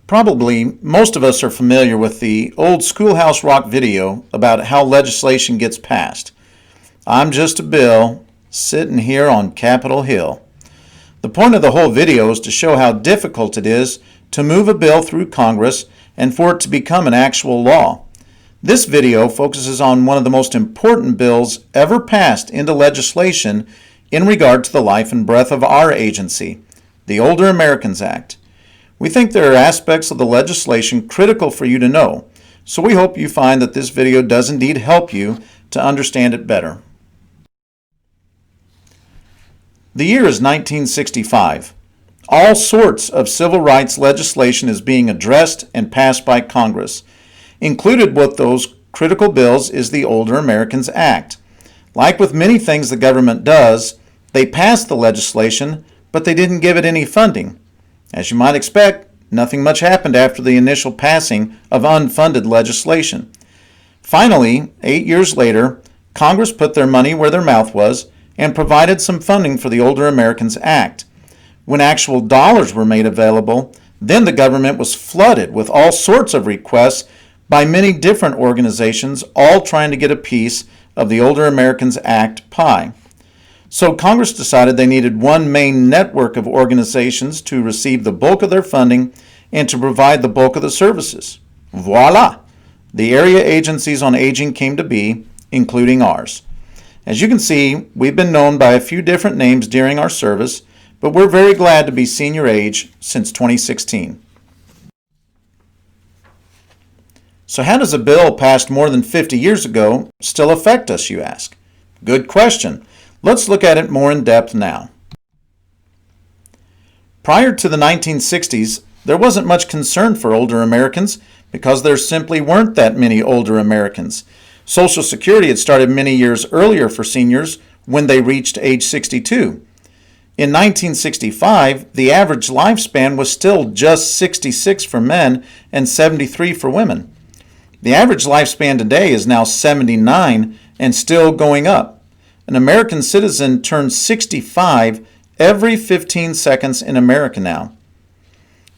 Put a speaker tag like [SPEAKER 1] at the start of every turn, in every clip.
[SPEAKER 1] Probably most of us are familiar with the old Schoolhouse Rock video about how legislation gets passed. I'm just a bill sitting here on Capitol Hill. The point of the whole video is to show how difficult it is to move a bill through Congress and for it to become an actual law. This video focuses on one of the most important bills ever passed into legislation in regard to the life and breath of our agency, the Older Americans Act. We think there are aspects of the legislation critical for you to know, so we hope you find that this video does indeed help you to understand it better. The year is 1965. All sorts of civil rights legislation is being addressed and passed by Congress. Included with those critical bills is the Older Americans Act. Like with many things the government does, they passed the legislation, but they didn't give it any funding. As you might expect, nothing much happened after the initial passing of unfunded legislation. Finally, 8 years later, Congress put their money where their mouth was and provided some funding for the Older Americans Act. When actual dollars were made available, then the government was flooded with all sorts of requests by many different organizations, all trying to get a piece of the Older Americans Act pie. So Congress decided they needed one main network of organizations to receive the bulk of their funding and to provide the bulk of the services. Voila! The area agencies on aging came to be, including ours. As you can see, we've been known by a few different names during our service, but we're very glad to be SeniorAge since 2016. So how does a bill passed more than 50 years ago still affect us, you ask? Good question. Let's look at it more in depth now. Prior to the 1960s, there wasn't much concern for older Americans because there simply weren't that many older Americans. Social Security had started many years earlier for seniors when they reached age 62. In 1965, the average lifespan was still just 66 for men and 73 for women. The average lifespan today is now 79 and still going up. An American citizen turns 65 every 15 seconds in America now.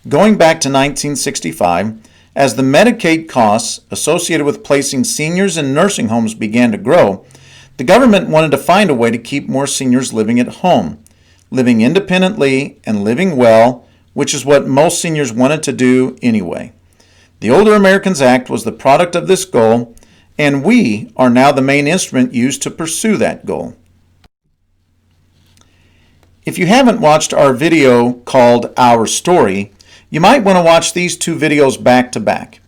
[SPEAKER 1] Going back to 1965, as the Medicaid costs associated with placing seniors in nursing homes began to grow, the government wanted to find a way to keep more seniors living at home, living independently and living well, which is what most seniors wanted to do anyway. The Older Americans Act was the product of this goal, and we are now the main instrument used to pursue that goal. If you haven't watched our video called Our Story, you might want to watch these two videos back to back.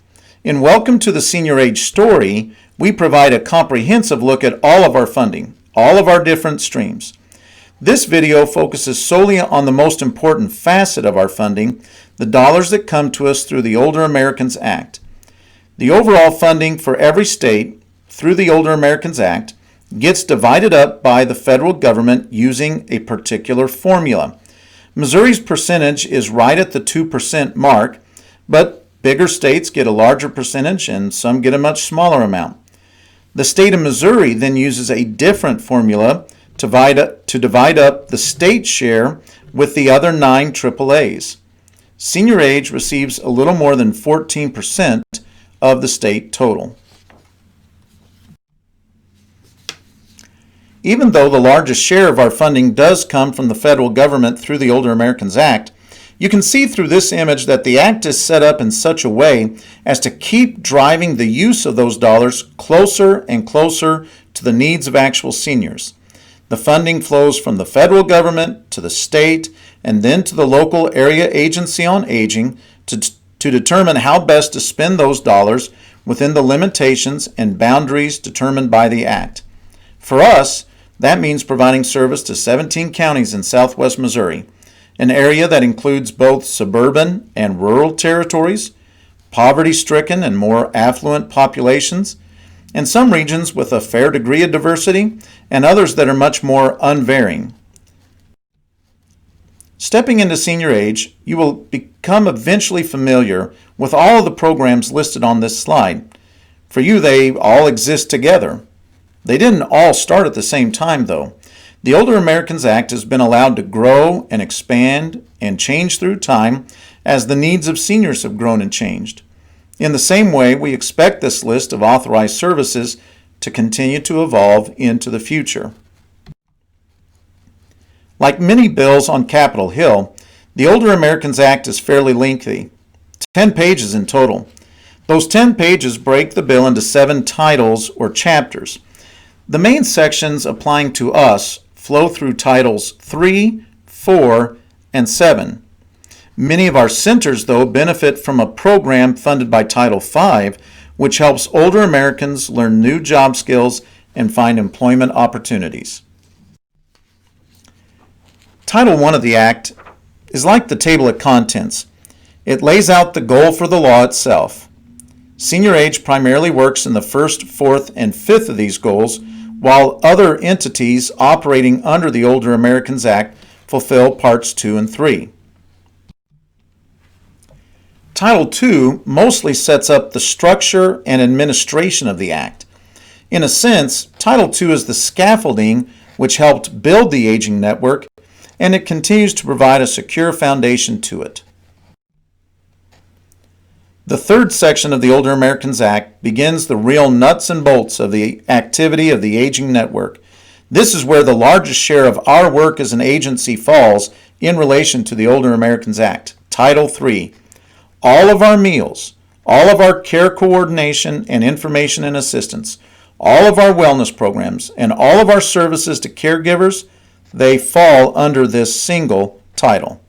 [SPEAKER 1] In Welcome to the SeniorAge Story, we provide a comprehensive look at all of our funding, all of our different streams. This video focuses solely on the most important facet of our funding, the dollars that come to us through the Older Americans Act. The overall funding for every state through the Older Americans Act gets divided up by the federal government using a particular formula. Missouri's percentage is right at the 2% mark, but bigger states get a larger percentage and some get a much smaller amount. The state of Missouri then uses a different formula to divide up the state share with the other 9 AAAs. SeniorAge receives a little more than 14% of the state total. Even though the largest share of our funding does come from the federal government through the Older Americans Act, you can see through this image that the Act is set up in such a way as to keep driving the use of those dollars closer and closer to the needs of actual seniors. The funding flows from the federal government to the state and then to the local area agency on aging to determine how best to spend those dollars within the limitations and boundaries determined by the Act. For us, that means providing service to 17 counties in southwest Missouri, an area that includes both suburban and rural territories, poverty-stricken and more affluent populations, and some regions with a fair degree of diversity, and others that are much more unvarying. Stepping into SeniorAge, you will become eventually familiar with all of the programs listed on this slide. For you, they all exist together. They didn't all start at the same time, though. The Older Americans Act has been allowed to grow and expand and change through time as the needs of seniors have grown and changed. In the same way, we expect this list of authorized services to continue to evolve into the future. Like many bills on Capitol Hill, the Older Americans Act is fairly lengthy, 10 pages in total. Those 10 pages break the bill into 7 titles or chapters. The main sections applying to us flow through titles 3, 4, and 7. Many of our centers, though, benefit from a program funded by Title V, which helps older Americans learn new job skills and find employment opportunities. Title I of the Act is like the table of contents. It lays out the goal for the law itself. SeniorAge primarily works in the first, fourth, and fifth of these goals, while other entities operating under the Older Americans Act fulfill parts 2 and 3. Title II mostly sets up the structure and administration of the Act. In a sense, Title II is the scaffolding which helped build the aging network, and it continues to provide a secure foundation to it. The third section of the Older Americans Act begins the real nuts and bolts of the activity of the aging network. This is where the largest share of our work as an agency falls in relation to the Older Americans Act. Title III. All of our meals, all of our care coordination and information and assistance, all of our wellness programs, and all of our services to caregivers, they fall under this single title.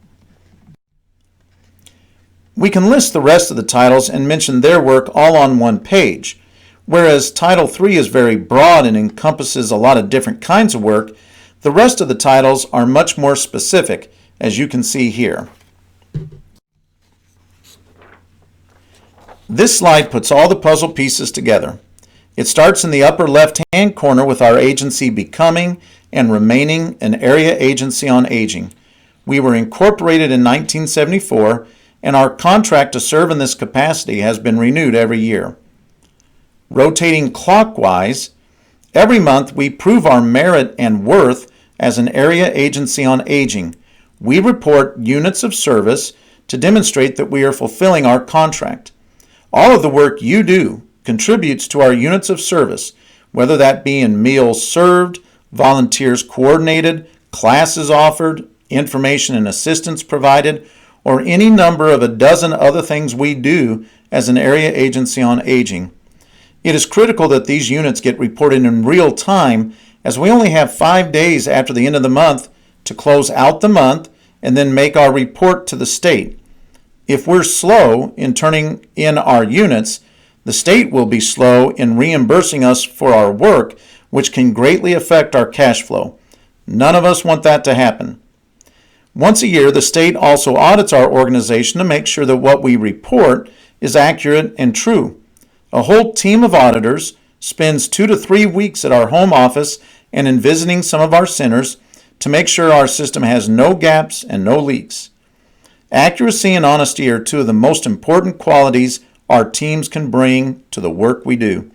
[SPEAKER 1] We can list the rest of the titles and mention their work all on one page. Whereas Title III is very broad and encompasses a lot of different kinds of work, the rest of the titles are much more specific, as you can see here. This slide puts all the puzzle pieces together. It starts in the upper left-hand corner with our agency becoming and remaining an area agency on aging. We were incorporated in 1974, and our contract to serve in this capacity has been renewed every year. Rotating clockwise, every month we prove our merit and worth as an area agency on aging. We report units of service to demonstrate that we are fulfilling our contract. All of the work you do contributes to our units of service, whether that be in meals served, volunteers coordinated, classes offered, information and assistance provided, or any number of a dozen other things we do as an area agency on aging. It is critical that these units get reported in real time, as we only have 5 days after the end of the month to close out the month and then make our report to the state. If we're slow in turning in our units, the state will be slow in reimbursing us for our work, which can greatly affect our cash flow. None of us want that to happen. Once a year, the state also audits our organization to make sure that what we report is accurate and true. A whole team of auditors spends 2 to 3 weeks at our home office and in visiting some of our centers to make sure our system has no gaps and no leaks. Accuracy and honesty are 2 of the most important qualities our teams can bring to the work we do.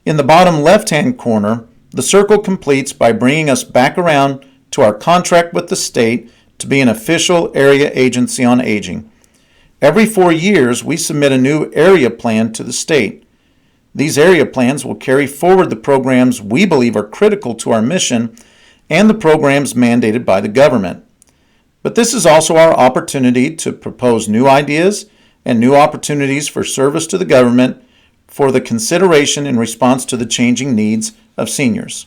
[SPEAKER 1] In the bottom left-hand corner, the circle completes by bringing us back around to our contract with the state to be an official area agency on aging. Every 4 years, we submit a new area plan to the state. These area plans will carry forward the programs we believe are critical to our mission and the programs mandated by the government. But this is also our opportunity to propose new ideas and new opportunities for service to the government for the consideration in response to the changing needs of seniors.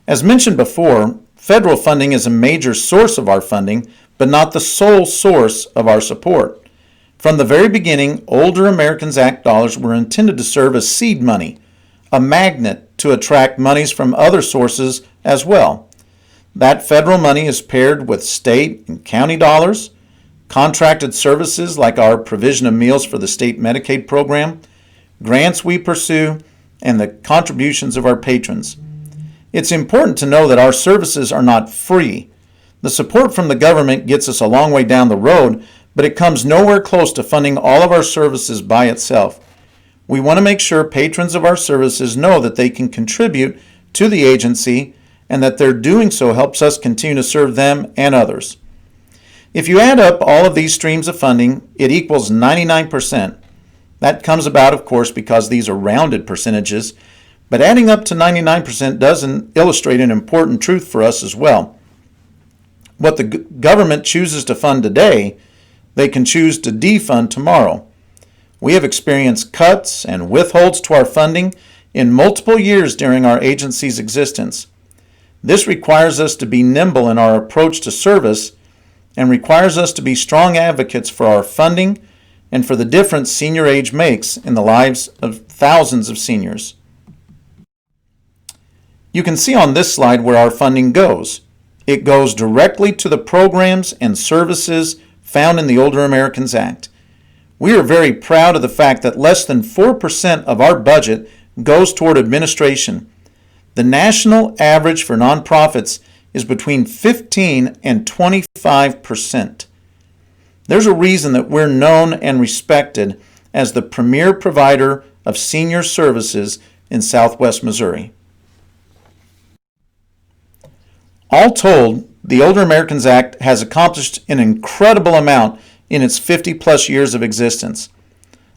[SPEAKER 1] As mentioned before, federal funding is a major source of our funding, but not the sole source of our support. From the very beginning, Older Americans Act dollars were intended to serve as seed money, a magnet to attract monies from other sources as well. That federal money is paired with state and county dollars, contracted services like our provision of meals for the state Medicaid program, grants we pursue, and the contributions of our patrons. It's important to know that our services are not free. The support from the government gets us a long way down the road, but it comes nowhere close to funding all of our services by itself. We want to make sure patrons of our services know that they can contribute to the agency, and that their doing so helps us continue to serve them and others. If you add up all of these streams of funding, it equals 99%. That comes about, of course, because these are rounded percentages, but adding up to 99% does illustrate an important truth for us as well. What the government chooses to fund today, they can choose to defund tomorrow. We have experienced cuts and withholds to our funding in multiple years during our agency's existence. This requires us to be nimble in our approach to service and requires us to be strong advocates for our funding and for the difference SeniorAge makes in the lives of thousands of seniors. You can see on this slide where our funding goes. It goes directly to the programs and services found in the Older Americans Act. We are very proud of the fact that less than 4% of our budget goes toward administration. The national average for nonprofits is between 15 and 25%. There's a reason that we're known and respected as the premier provider of senior services in Southwest Missouri. All told, the Older Americans Act has accomplished an incredible amount in its 50-plus years of existence.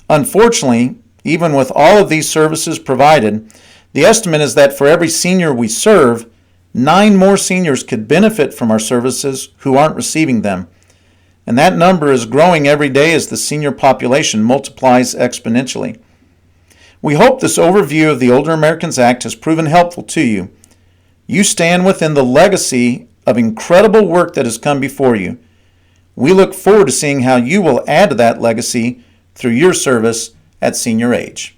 [SPEAKER 1] Unfortunately, even with all of these services provided, the estimate is that for every senior we serve, 9 more seniors could benefit from our services who aren't receiving them. And that number is growing every day as the senior population multiplies exponentially. We hope this overview of the Older Americans Act has proven helpful to you. You stand within the legacy of incredible work that has come before you. We look forward to seeing how you will add to that legacy through your service at SeniorAge.